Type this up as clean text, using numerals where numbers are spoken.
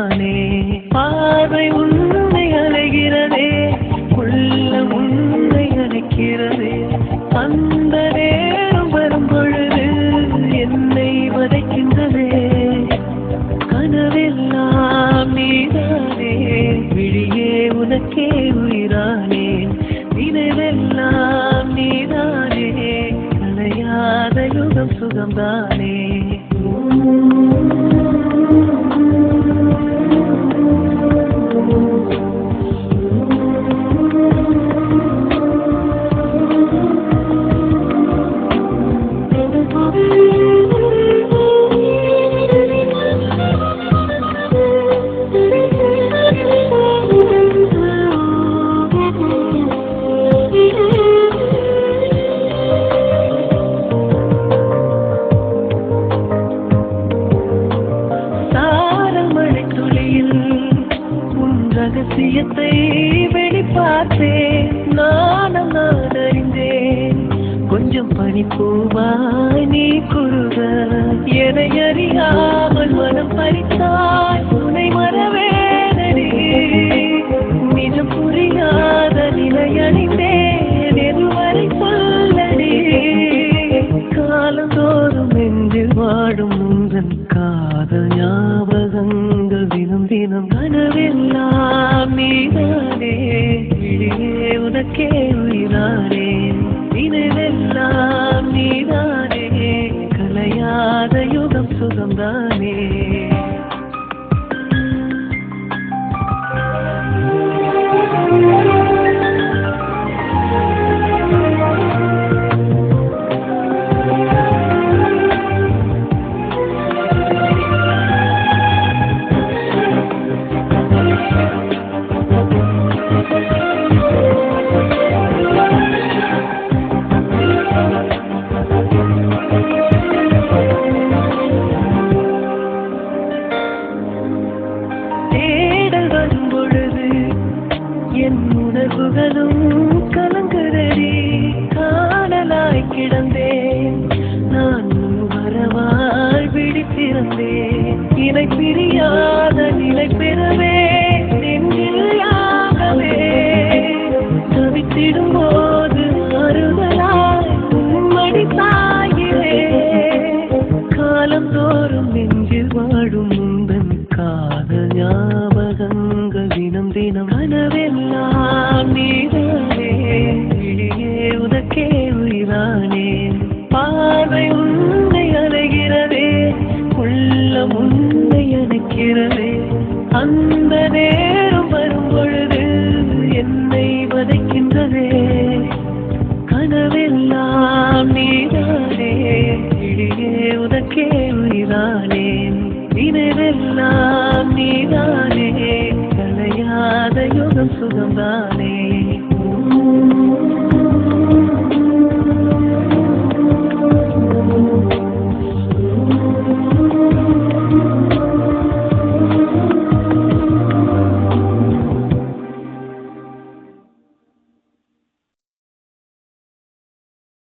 சுகம்தானே. பார்வை உன்னை அலைகிறதே, உள்ளம் உன்னை அழைக்கிறதே. அந்த நேரம் வரும் பொழுது என்னை வதைக்கின்றதே. கனவெல்லாம் நீதானே, விழியே உனக்கே உயிரானே. நினைவெல்லாம் நீதானே, கலையாத யுகம் சுகம்தானே. ரகசியத்தை வெளிப்பார்த்தேன், நானும் நான் அறிந்தேன். கொஞ்சம் பனிப்பூவாய் நீ குறுக, எனை அறியாமல் மனம் பறித்தாய். உன்னை மறவேனடி, நிஜம் புரியாத நிலை அணிந்தேன். எதுவரை சொல்லடி, காலந்தோறும் நெஞ்சில் வாடும் உந்தன் காதல் ஞாபகங்கள் தினம் தினம். கனவெல்லாம் நீதானே, விழியே உனக்கே உயிரானே. நினைவெல்லாம் நீதானே, கலையாத யுகம் சுகம்தானே. என் உணர்வுகளும் கலங்குதடி, காணலாய் கிடந்தேன் நான். வரவாய் விழித்திருந்தேன், இணை பிரியாத நிலை பெறவே நெஞ்சிலாகவே. தவித்திடும் போது அருகலாய் உம்மடி தாயிலே. காலந்தோறும் நெஞ்சில் வாழும் உந்தன் காதல் ஞாபகங்கள் தினம் தினம். கனவெல்லாம் நீதானே, விழியே உனக்கே உயிரானே. பார்வை உன்னை அலைகிறதே, உள்ளம் உன்னை அணைக்கிறதே. அந்த நேரம் வரும் பொழுது என்னை வதைக்கின்றதே. கனவெல்லாம் நீதானே, விழியே உனக்கே உயிரானே. நினைவெல்லாம் நீதானே, கலையாத யுகம் சுகம்தானே.